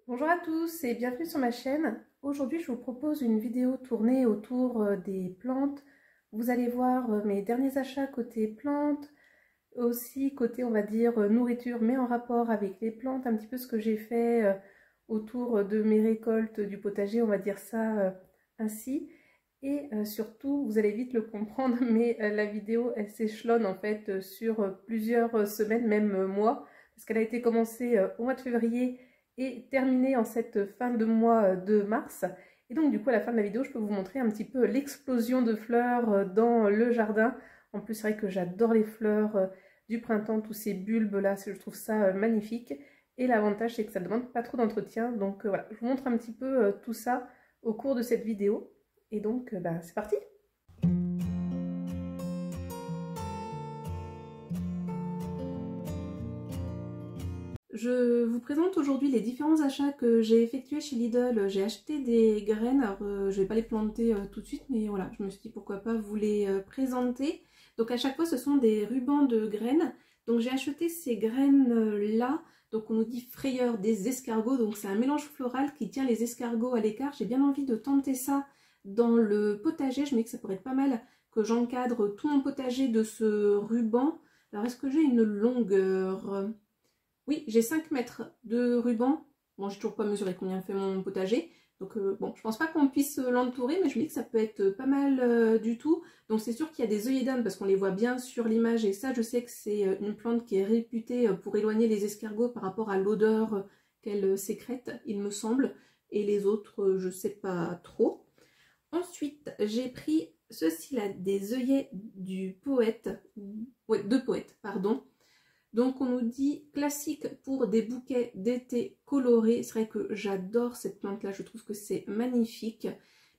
Bonjour à tous et bienvenue sur ma chaîne. Aujourd'hui, je vous propose une vidéo tournée autour des plantes. Vous allez voir mes derniers achats côté plantes, aussi côté, on va dire, nourriture, mais en rapport avec les plantes, un petit peu ce que j'ai fait autour de mes récoltes du potager, on va dire ça ainsi. Et surtout, vous allez vite le comprendre, mais la vidéo, elle s'échelonne en fait sur plusieurs semaines, même mois, parce qu'elle a été commencée au mois de février et terminée en cette fin de mois de mars. Et donc du coup, à la fin de la vidéo, je peux vous montrer un petit peu l'explosion de fleurs dans le jardin. En plus, c'est vrai que j'adore les fleurs du printemps, tous ces bulbes là, je trouve ça magnifique. Et l'avantage, c'est que ça ne demande pas trop d'entretien. Donc voilà, je vous montre un petit peu tout ça au cours de cette vidéo. Et donc, c'est parti! Je vous présente aujourd'hui les différents achats que j'ai effectués chez Lidl. J'ai acheté des graines, alors je vais pas les planter tout de suite, mais voilà, je me suis dit pourquoi pas vous les présenter. Donc à chaque fois, ce sont des rubans de graines. Donc j'ai acheté ces graines-là, donc on nous dit frayeur des escargots, donc c'est un mélange floral qui tient les escargots à l'écart. J'ai bien envie de tenter ça dans le potager, je me dis que ça pourrait être pas mal que j'encadre tout mon potager de ce ruban. Alors est-ce que j'ai une longueur? Oui, j'ai 5 mètres de ruban. Bon, j'ai toujours pas mesuré combien fait mon potager. Donc bon, je pense pas qu'on puisse l'entourer, mais je me dis que ça peut être pas mal du tout. Donc c'est sûr qu'il y a des œillets d'Inde parce qu'on les voit bien sur l'image. Et ça, je sais que c'est une plante qui est réputée pour éloigner les escargots par rapport à l'odeur qu'elle sécrète, il me semble. Et les autres, je sais pas trop. Ensuite, j'ai pris ceci-là, des œillets du poète. Ouais, de poète, pardon. Donc on nous dit classique pour des bouquets d'été colorés. C'est vrai que j'adore cette plante là, je trouve que c'est magnifique.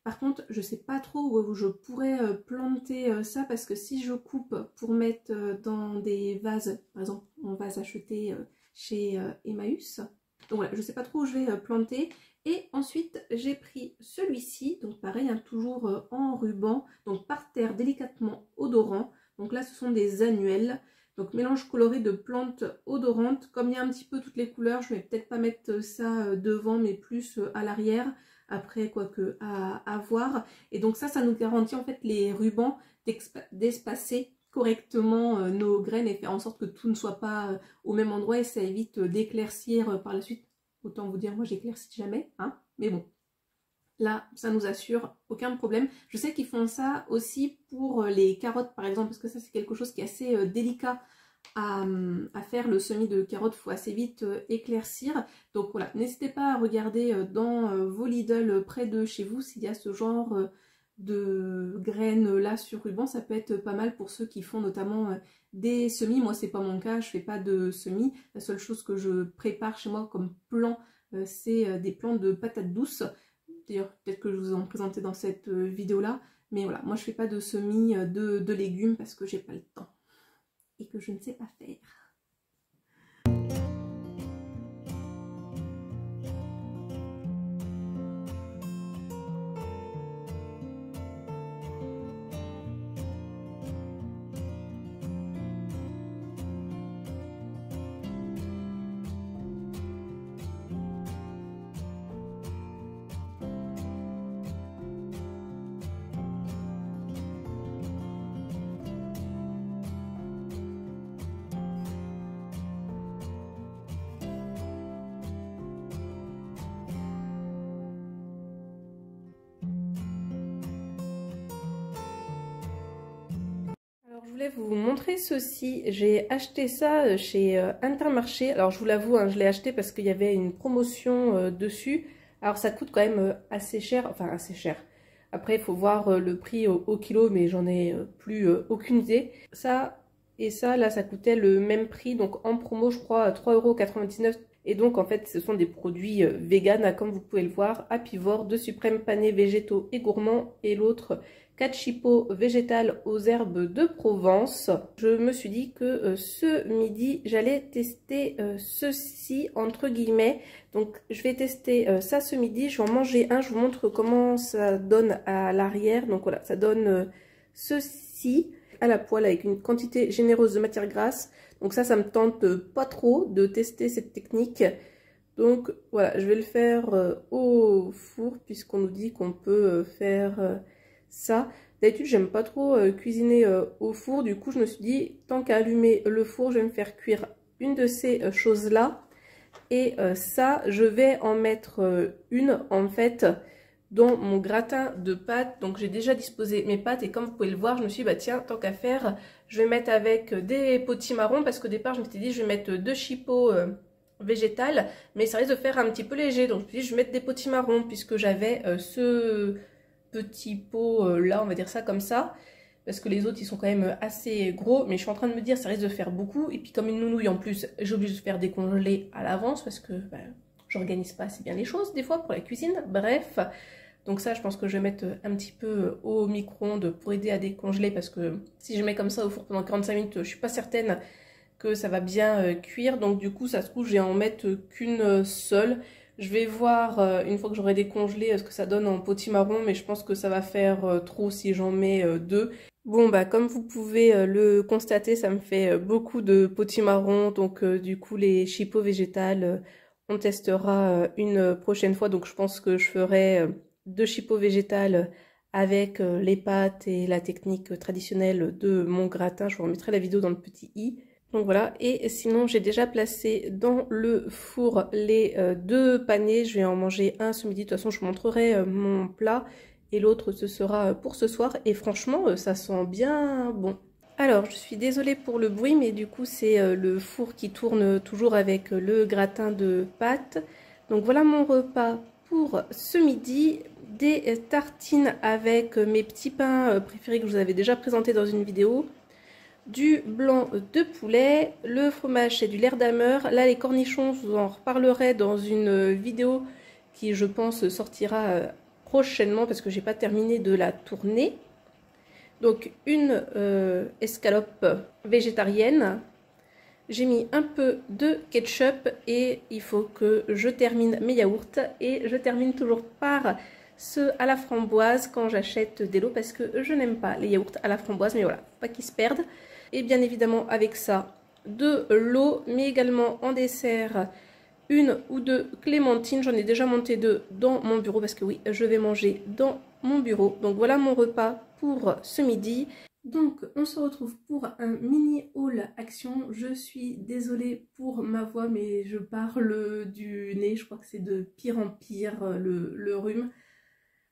Par contre, je ne sais pas trop où je pourrais planter ça, parce que si je coupe pour mettre dans des vases, par exemple mon vase acheté chez Emmaüs, donc voilà, je ne sais pas trop où je vais planter. Et ensuite j'ai pris celui-ci, donc pareil, hein, toujours en ruban, donc par terre délicatement odorant. Donc là ce sont des annuels. Donc mélange coloré de plantes odorantes. Comme il y a un petit peu toutes les couleurs, je vais peut-être pas mettre ça devant, mais plus à l'arrière. Après, quoique à voir. Et donc ça nous garantit en fait les rubans d'espacer correctement nos graines et faire en sorte que tout ne soit pas au même endroit, et ça évite d'éclaircir par la suite. Autant vous dire, moi j'éclaircis jamais, hein, mais bon. Là, ça nous assure aucun problème. Je sais qu'ils font ça aussi pour les carottes, par exemple, parce que ça, c'est quelque chose qui est assez délicat à faire. Le semis de carottes, il faut assez vite éclaircir. Donc voilà, n'hésitez pas à regarder dans vos Lidl près de chez vous s'il y a ce genre de graines là sur ruban. Ça peut être pas mal pour ceux qui font notamment des semis. Moi, c'est pas mon cas, je fais pas de semis. La seule chose que je prépare chez moi comme plan, c'est des plants de patates douces. D'ailleurs, peut-être que je vous en présentais dans cette vidéo-là. Mais voilà, moi je fais pas de semis de légumes parce que j'ai pas le temps. Et que je ne sais pas faire. Je voulais vous montrer ceci. J'ai acheté ça chez Intermarché. Alors je vous l'avoue, hein, je l'ai acheté parce qu'il y avait une promotion dessus. Alors ça coûte quand même assez cher, enfin assez cher. Après il faut voir le prix au kilo, mais j'en ai plus aucune idée. Ça et ça, là ça coûtait le même prix, donc en promo je crois 3,99 €. Et donc en fait ce sont des produits vegan, comme vous pouvez le voir. Apivore, 2 suprêmes panés végétaux et gourmands, et l'autre cacipo végétal aux herbes de Provence. Je me suis dit que ce midi, j'allais tester ceci, entre guillemets. Donc, je vais tester ça ce midi. Je vais en manger un. Je vous montre comment ça donne à l'arrière. Donc, voilà, ça donne ceci à la poêle avec une quantité généreuse de matière grasse. Donc ça me tente pas trop de tester cette technique. Donc voilà, je vais le faire au four puisqu'on nous dit qu'on peut faire ça. D'habitude, j'aime pas trop cuisiner au four. Du coup, je me suis dit, tant qu'à allumer le four, je vais me faire cuire une de ces choses-là. Et ça, je vais en mettre une en fait dans mon gratin de pâtes. Donc j'ai déjà disposé mes pâtes et comme vous pouvez le voir, je me suis dit bah tiens, tant qu'à faire, je vais mettre avec des potimarrons parce qu'au départ je m'étais dit je vais mettre 2 chipots végétales, mais ça risque de faire un petit peu léger. Donc je me suis dit je vais mettre des potimarrons puisque j'avais ce petit pot là, on va dire ça comme ça. Parce que les autres ils sont quand même assez gros, mais je suis en train de me dire ça risque de faire beaucoup. Et puis comme une nounouille en plus, j'ai obligé de faire décongeler à l'avance parce que bah, j'organise pas assez bien les choses des fois pour la cuisine. Bref, donc ça je pense que je vais mettre un petit peu au micro-ondes pour aider à décongeler parce que si je mets comme ça au four pendant 45 minutes, je suis pas certaine que ça va bien cuire. Donc du coup ça se trouve je vais en mettre qu'une seule. Je vais voir une fois que j'aurai décongelé ce que ça donne en potimarron, mais je pense que ça va faire trop si j'en mets 2. Bon bah comme vous pouvez le constater, ça me fait beaucoup de potimarron, donc du coup les chipots végétales, on testera une prochaine fois. Donc je pense que je ferai 2 chipots végétales avec les pâtes et la technique traditionnelle de mon gratin. Je vous remettrai la vidéo dans le petit i. Donc voilà, et sinon j'ai déjà placé dans le four les 2 paniers. Je vais en manger un ce midi, de toute façon je vous montrerai mon plat. Et l'autre ce sera pour ce soir. Et franchement ça sent bien bon. Alors je suis désolée pour le bruit, mais du coup c'est le four qui tourne toujours avec le gratin de pâtes. Donc voilà mon repas pour ce midi. Des tartines avec mes petits pains préférés que je vous avais déjà présentés dans une vidéo. Du blanc de poulet, le fromage c'est du laire d'Hammer. Là les cornichons, je vous en reparlerai dans une vidéo qui je pense sortira prochainement parce que j'ai pas terminé de la tourner. Donc une escalope végétarienne. J'ai mis un peu de ketchup et il faut que je termine mes yaourts. Et je termine toujours par ceux à la framboise quand j'achète des lots parce que je n'aime pas les yaourts à la framboise. Mais voilà, faut pas qu'ils se perdent. Et bien évidemment avec ça, de l'eau, mais également en dessert, 1 ou 2 clémentines. J'en ai déjà monté 2 dans mon bureau parce que oui, je vais manger dans mon bureau. Donc voilà mon repas pour ce midi. Donc on se retrouve pour un mini haul action. Je suis désolée pour ma voix, mais je parle du nez. Je crois que c'est de pire en pire le rhume.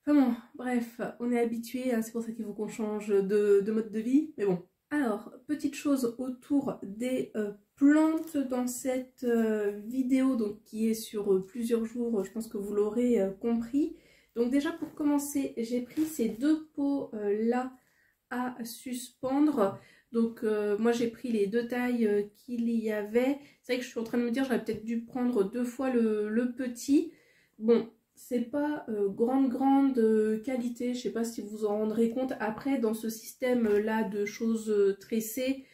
Enfin bon, bref, on est habitué, hein, c'est pour ça qu'il faut qu'on change de mode de vie. Mais bon. Alors, petite chose autour des plantes dans cette vidéo, donc qui est sur plusieurs jours, je pense que vous l'aurez compris. Donc déjà pour commencer, j'ai pris ces 2 pots là à suspendre. Donc moi j'ai pris les 2 tailles qu'il y avait. C'est vrai que je suis en train de me dire j'aurais peut-être dû prendre 2 fois le petit. Bon, c'est pas grande qualité, je sais pas si vous vous en rendrez compte. Après dans ce système là de choses tressées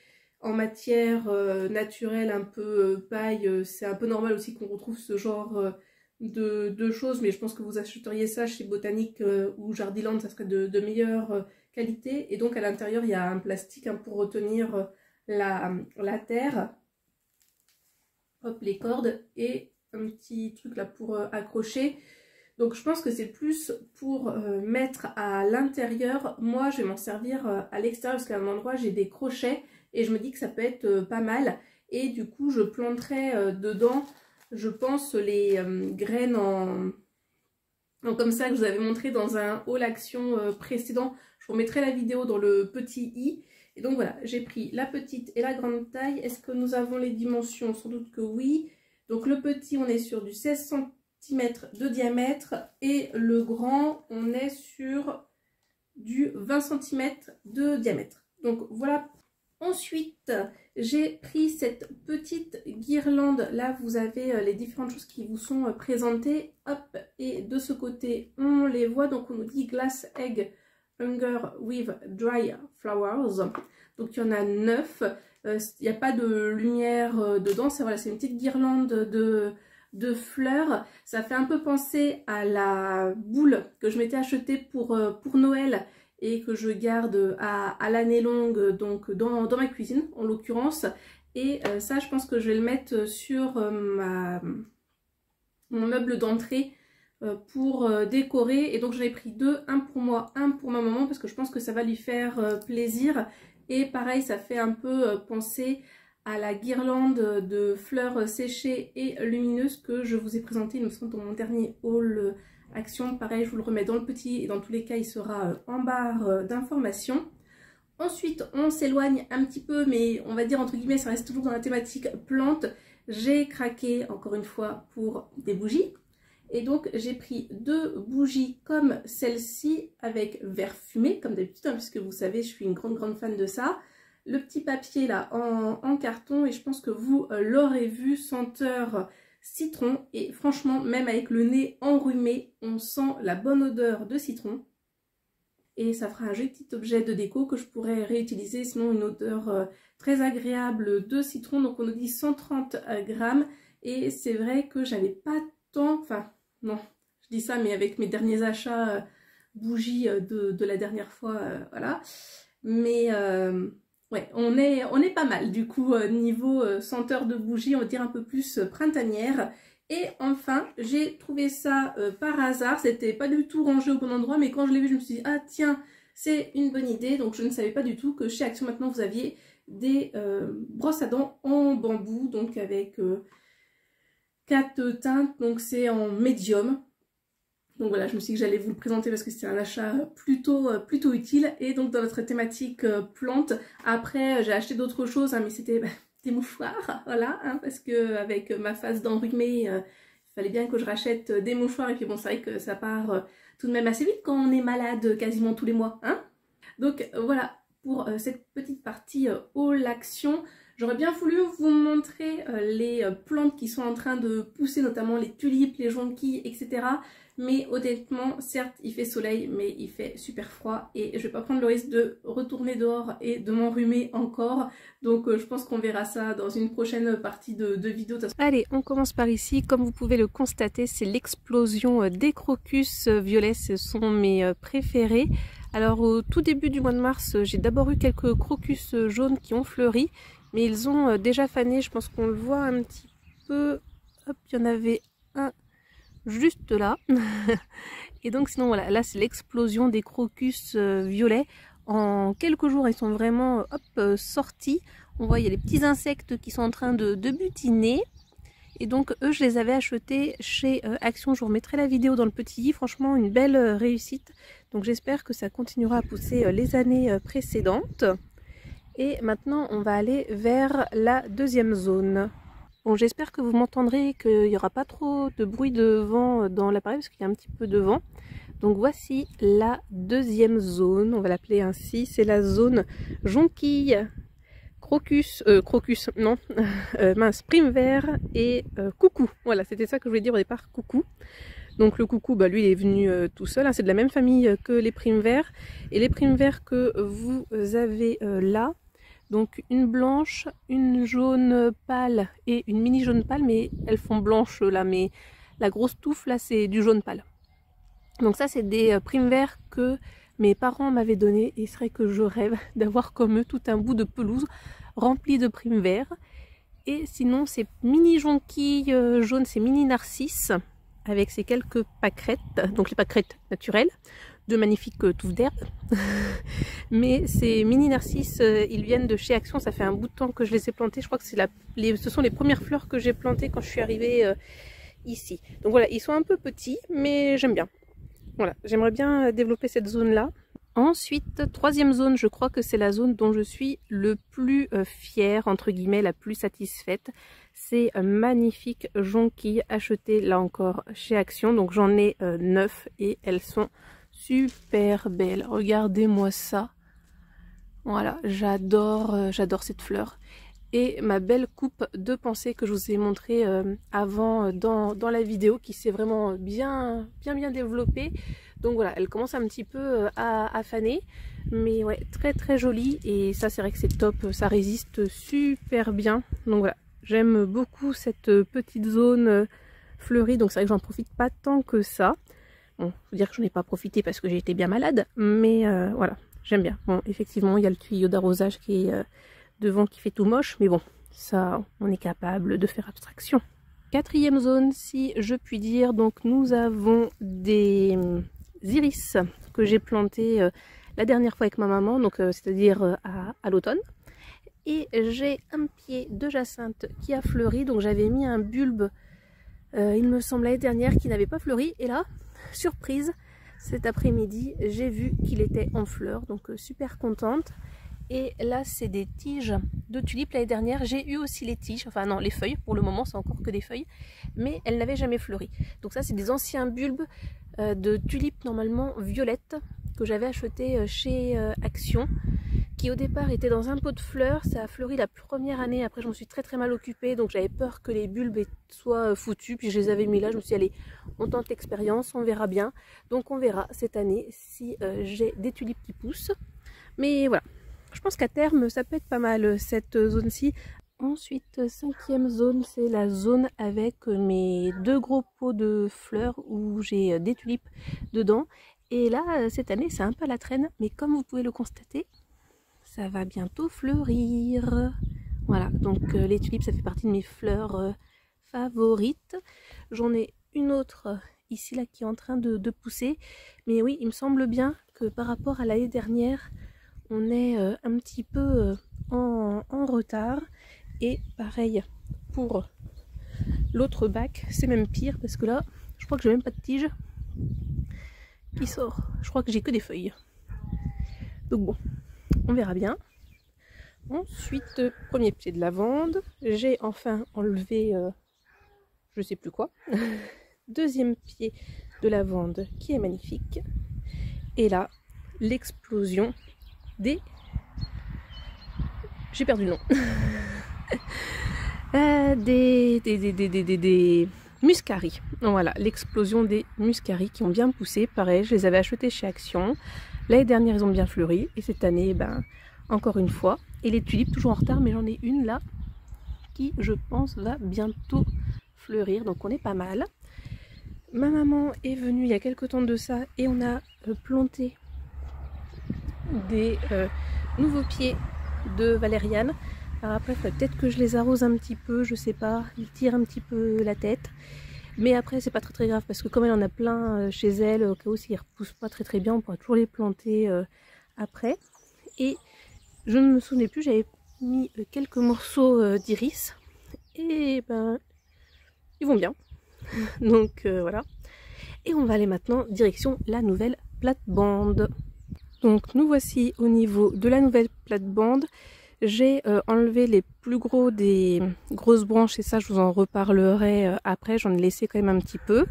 en matière naturelle, un peu paille, c'est un peu normal aussi qu'on retrouve ce genre de choses, mais je pense que vous achèteriez ça chez Botanique ou Jardiland, ça serait de meilleure qualité. Et donc à l'intérieur il y a un plastique hein, pour retenir la terre, hop, les cordes et un petit truc là pour accrocher. Donc je pense que c'est plus pour mettre à l'intérieur. Moi je vais m'en servir à l'extérieur parce qu'à un endroit j'ai des crochets et je me dis que ça peut être pas mal. Et du coup je planterai dedans, je pense, les graines comme ça que je vous avais montré dans un haul action précédent. Je vous remettrai la vidéo dans le petit i. Et donc voilà, j'ai pris la petite et la grande taille. Est-ce que nous avons les dimensions? Sans doute que oui. Donc le petit on est sur du 16 cm de diamètre et le grand on est sur du 20 cm de diamètre. Donc voilà. Ensuite j'ai pris cette petite guirlande, là vous avez les différentes choses qui vous sont présentées, hop, et de ce côté on les voit, donc on nous dit Glass Egg Hunger with Dry Flowers, donc il y en a 9, il n'y a pas de lumière dedans, c'est voilà, c'est une petite guirlande de fleurs. Ça fait un peu penser à la boule que je m'étais achetée pour Noël et que je garde à l'année longue, donc dans ma cuisine en l'occurrence. Et ça je pense que je vais le mettre sur mon meuble d'entrée pour décorer. Et donc j'en ai pris deux, un pour moi, un pour ma maman, parce que je pense que ça va lui faire plaisir. Et pareil, ça fait un peu penser à la guirlande de fleurs séchées et lumineuses que je vous ai présentée, il me semble, dans mon dernier haul Action. Pareil, je vous le remets dans le petit et dans tous les cas, il sera en barre d'informations. Ensuite, on s'éloigne un petit peu, mais on va dire entre guillemets, ça reste toujours dans la thématique plante. J'ai craqué, encore une fois, pour des bougies. Et donc, j'ai pris deux bougies comme celle-ci, avec verre fumé, comme d'habitude, hein, puisque vous savez, je suis une grande fan de ça. Le petit papier là en carton, et je pense que vous l'aurez vu, senteur citron. Et franchement, même avec le nez enrhumé, on sent la bonne odeur de citron. Et ça fera un joli petit objet de déco que je pourrais réutiliser, sinon une odeur très agréable de citron. Donc on nous dit 130 grammes. Et c'est vrai que j'avais pas tant, enfin non, je dis ça, mais avec mes derniers achats bougies de la dernière fois, voilà. Mais ouais, on est pas mal du coup niveau senteur de bougie, on va dire un peu plus printanière. Et enfin, j'ai trouvé ça par hasard, c'était pas du tout rangé au bon endroit, mais quand je l'ai vu, je me suis dit, ah tiens, c'est une bonne idée. Donc je ne savais pas du tout que chez Action maintenant, vous aviez des brosses à dents en bambou, donc avec 4 teintes, donc c'est en médium. Donc voilà, je me suis dit que j'allais vous le présenter parce que c'était un achat plutôt utile. Et donc dans notre thématique plante, après j'ai acheté d'autres choses, hein, mais c'était des mouchoirs, voilà, hein, parce que avec ma face d'enrhumé, il fallait bien que je rachète des mouchoirs. Et puis bon, c'est vrai que ça part tout de même assez vite quand on est malade quasiment tous les mois, hein. Donc voilà pour cette petite partie haul action. J'aurais bien voulu vous montrer les plantes qui sont en train de pousser, notamment les tulipes, les jonquilles, etc. Mais honnêtement, certes, il fait soleil, mais il fait super froid. Et je vais pas prendre le risque de retourner dehors et de m'enrhumer encore. Donc je pense qu'on verra ça dans une prochaine partie de vidéo. Allez, on commence par ici. Comme vous pouvez le constater, c'est l'explosion des crocus violets. Ce sont mes préférés. Alors au tout début du mois de mars, j'ai d'abord eu quelques crocus jaunes qui ont fleuri. Mais ils ont déjà fané, je pense qu'on le voit un petit peu. Hop, il y en avait un juste là. Et donc sinon voilà, là c'est l'explosion des crocus violets. En quelques jours, ils sont vraiment sortis. On voit, il y a les petits insectes qui sont en train de butiner. Et donc eux, je les avais achetés chez Action. Je vous remettrai la vidéo dans le petit i. Franchement, une belle réussite. Donc j'espère que ça continuera à pousser les années précédentes. Et maintenant, on va aller vers la deuxième zone. Bon, j'espère que vous m'entendrez, qu'il n'y aura pas trop de bruit de vent dans l'appareil, parce qu'il y a un petit peu de vent. Donc voici la deuxième zone, on va l'appeler ainsi. C'est la zone jonquille, crocus, non, mince, prime vert et coucou. Voilà, c'était ça que je voulais dire au départ, coucou. Donc le coucou, bah, lui il est venu tout seul, hein, c'est de la même famille que les primes verts. Et les primes verts que vous avez là, donc une blanche, une jaune pâle et une mini jaune pâle, mais elles font blanche là, mais la grosse touffe là c'est du jaune pâle. Donc ça c'est des primes verts que mes parents m'avaient donné et c'est vrai que je rêve d'avoir comme eux tout un bout de pelouse rempli de primes verts. Et sinon ces mini jonquilles jaunes, c'est mini narcisses avec ces quelques pâquerettes, donc les pâquerettes naturelles, de magnifiques touffes d'herbe. Mais ces mini narcisses, ils viennent de chez Action, ça fait un bout de temps que je les ai plantés. Je crois que ce sont les premières fleurs que j'ai plantées quand je suis arrivée ici. Donc voilà, ils sont un peu petits, mais j'aime bien. Voilà, j'aimerais bien développer cette zone-là. Ensuite, troisième zone, je crois que c'est la zone dont je suis le plus fière, entre guillemets, la plus satisfaite. Ces magnifiques jonquilles achetées là encore chez Action. Donc j'en ai 9 et elles sont super belles. Regardez-moi ça. Voilà, j'adore cette fleur. Et ma belle coupe de pensée que je vous ai montrée avant dans la vidéo, qui s'est vraiment bien développée. Donc voilà, elle commence un petit peu à faner, mais ouais, très jolie. Et ça c'est vrai que c'est top, ça résiste super bien. Donc voilà, j'aime beaucoup cette petite zone fleurie, donc c'est vrai que j'en profite pas tant que ça. Bon, faut dire que j'en ai pas profité parce que j'ai été bien malade, mais voilà, j'aime bien. Bon, effectivement, il y a le tuyau d'arrosage qui est devant qui fait tout moche, mais bon, ça, on est capable de faire abstraction. Quatrième zone, si je puis dire, donc nous avons des iris que j'ai plantés la dernière fois avec ma maman, donc c'est-à-dire à l'automne. Et j'ai un pied de jacinthe qui a fleuri, donc j'avais mis un bulbe, il me semble l'année dernière, qui n'avait pas fleuri. Et là, surprise, cet après-midi, j'ai vu qu'il était en fleurs, donc super contente. Et là, c'est des tiges de tulipes. L'année dernière, j'ai eu aussi les tiges, enfin non, les feuilles. Pour le moment, c'est encore que des feuilles, mais elles n'avaient jamais fleuri. Donc ça, c'est des anciens bulbes de tulipes normalement violettes que j'avais acheté chez Action, qui au départ étaient dans un pot de fleurs. Ça a fleuri la première année. Après, je me suis très mal occupée, donc j'avais peur que les bulbes soient foutus. Puis je les avais mis là. Je me suis dit, allez, on tente l'expérience, on verra bien. Donc on verra cette année si j'ai des tulipes qui poussent. Mais voilà. Je pense qu'à terme, ça peut être pas mal cette zone-ci. Ensuite, cinquième zone, c'est la zone avec mes deux gros pots de fleurs où j'ai des tulipes dedans. Et là, cette année, c'est un peu à la traîne, mais comme vous pouvez le constater, ça va bientôt fleurir. Voilà, donc les tulipes, ça fait partie de mes fleurs favorites. J'en ai une autre ici, là, qui est en train de pousser. Mais oui, il me semble bien que par rapport à l'année dernière, on est un petit peu en retard. Et pareil pour l'autre bac, c'est même pire parce que là, je crois que j'ai même pas de tige qui sort. Je crois que j'ai que des feuilles. Donc bon, on verra bien. Ensuite, premier pied de lavande. J'ai enfin enlevé je sais plus quoi. Deuxième pied de lavande qui est magnifique. Et là, l'explosion des... J'ai perdu le nom. Des muscaries. Voilà, l'explosion des muscaries qui ont bien poussé. Pareil, je les avais achetés chez Action. L'année dernière, ils ont bien fleuri. Et cette année, ben, encore une fois. Et les tulipes, toujours en retard, mais j'en ai une là qui, je pense, va bientôt fleurir. Donc on est pas mal. Ma maman est venue il y a quelques temps de ça et on a planté des nouveaux pieds de valériane. Alors après, peut-être que je les arrose un petit peu, je sais pas, ils tirent un petit peu la tête. Mais après, c'est pas très grave parce que comme elle en a plein chez elle, au cas où s'ils repoussent pas très bien, on pourra toujours les planter après. Et je ne me souvenais plus, j'avais mis quelques morceaux d'iris et ben ils vont bien. Donc voilà. Et on va aller maintenant direction la nouvelle plate-bande. Donc nous voici au niveau de la nouvelle plate-bande. J'ai enlevé les plus gros des grosses branches et ça je vous en reparlerai après, j'en ai laissé quand même un petit peu.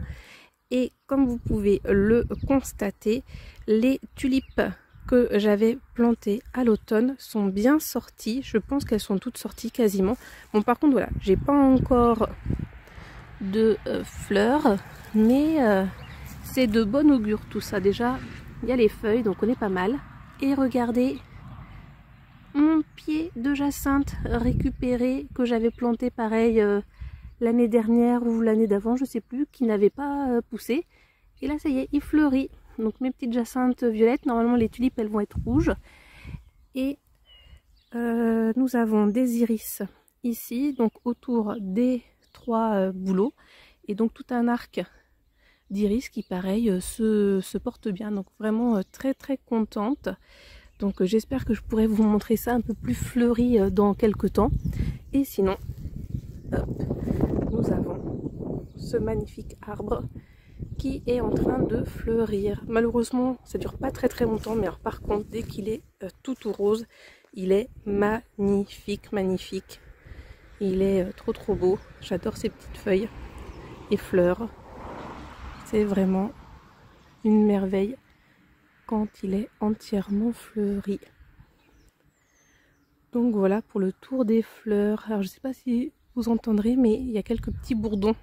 Et comme vous pouvez le constater, les tulipes que j'avais plantées à l'automne sont bien sorties. Je pense qu'elles sont toutes sorties quasiment. Bon par contre voilà, j'ai pas encore de fleurs, mais c'est de bon augure tout ça. Déjà il y a les feuilles donc on est pas mal. Et regardez mon pied de jacinthe récupéré que j'avais planté pareil l'année dernière ou l'année d'avant, je sais plus, qui n'avait pas poussé. Et là ça y est, il fleurit. Donc mes petites jacinthes violettes, normalement les tulipes elles vont être rouges. Et nous avons des iris ici, donc autour des trois bouleaux. Et donc tout un arc d'iris qui pareil se porte bien. Donc vraiment très contente. Donc j'espère que je pourrai vous montrer ça un peu plus fleuri dans quelques temps. Et sinon, hop, nous avons ce magnifique arbre qui est en train de fleurir. Malheureusement, ça dure pas très longtemps, mais alors, par contre, dès qu'il est tout rose, il est magnifique. Il est trop beau. J'adore ces petites feuilles et fleurs. C'est vraiment une merveille quand il est entièrement fleuri. Donc voilà pour le tour des fleurs. Alors je sais pas si vous entendrez, mais il y a quelques petits bourdons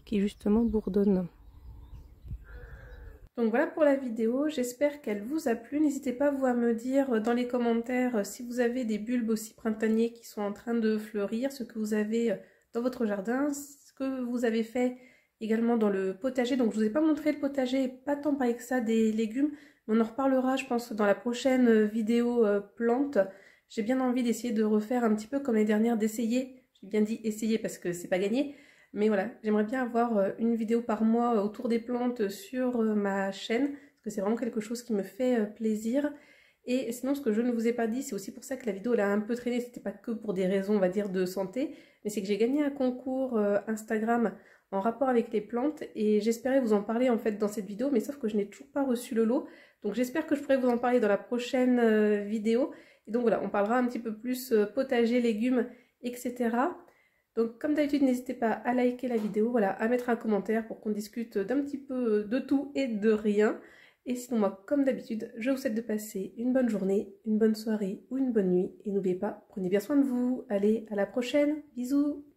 qui justement bourdonnent. Donc voilà pour la vidéo, j'espère qu'elle vous a plu. N'hésitez pas vous à me dire dans les commentaires si vous avez des bulbes aussi printaniers qui sont en train de fleurir, ce que vous avez dans votre jardin, ce que vous avez fait également dans le potager. Donc je vous ai pas montré le potager, pas tant pareil que ça des légumes, mais on en reparlera je pense dans la prochaine vidéo plantes. J'ai bien envie d'essayer de refaire un petit peu comme les dernières, d'essayer. J'ai bien dit essayer parce que c'est pas gagné. Mais voilà, j'aimerais bien avoir une vidéo par mois autour des plantes sur ma chaîne, parce que c'est vraiment quelque chose qui me fait plaisir. Et sinon, ce que je ne vous ai pas dit, c'est aussi pour ça que la vidéo elle a un peu traîné, c'était pas que pour des raisons, on va dire, de santé, mais c'est que j'ai gagné un concours Instagram en rapport avec les plantes, et j'espérais vous en parler en fait dans cette vidéo, mais sauf que je n'ai toujours pas reçu le lot, donc j'espère que je pourrai vous en parler dans la prochaine vidéo. Et donc voilà, on parlera un petit peu plus potager, légumes, etc. Donc comme d'habitude, n'hésitez pas à liker la vidéo, voilà, à mettre un commentaire pour qu'on discute d'un petit peu de tout et de rien. Et sinon moi, comme d'habitude, je vous souhaite de passer une bonne journée, une bonne soirée ou une bonne nuit. Et n'oubliez pas, prenez bien soin de vous. Allez, à la prochaine, bisous!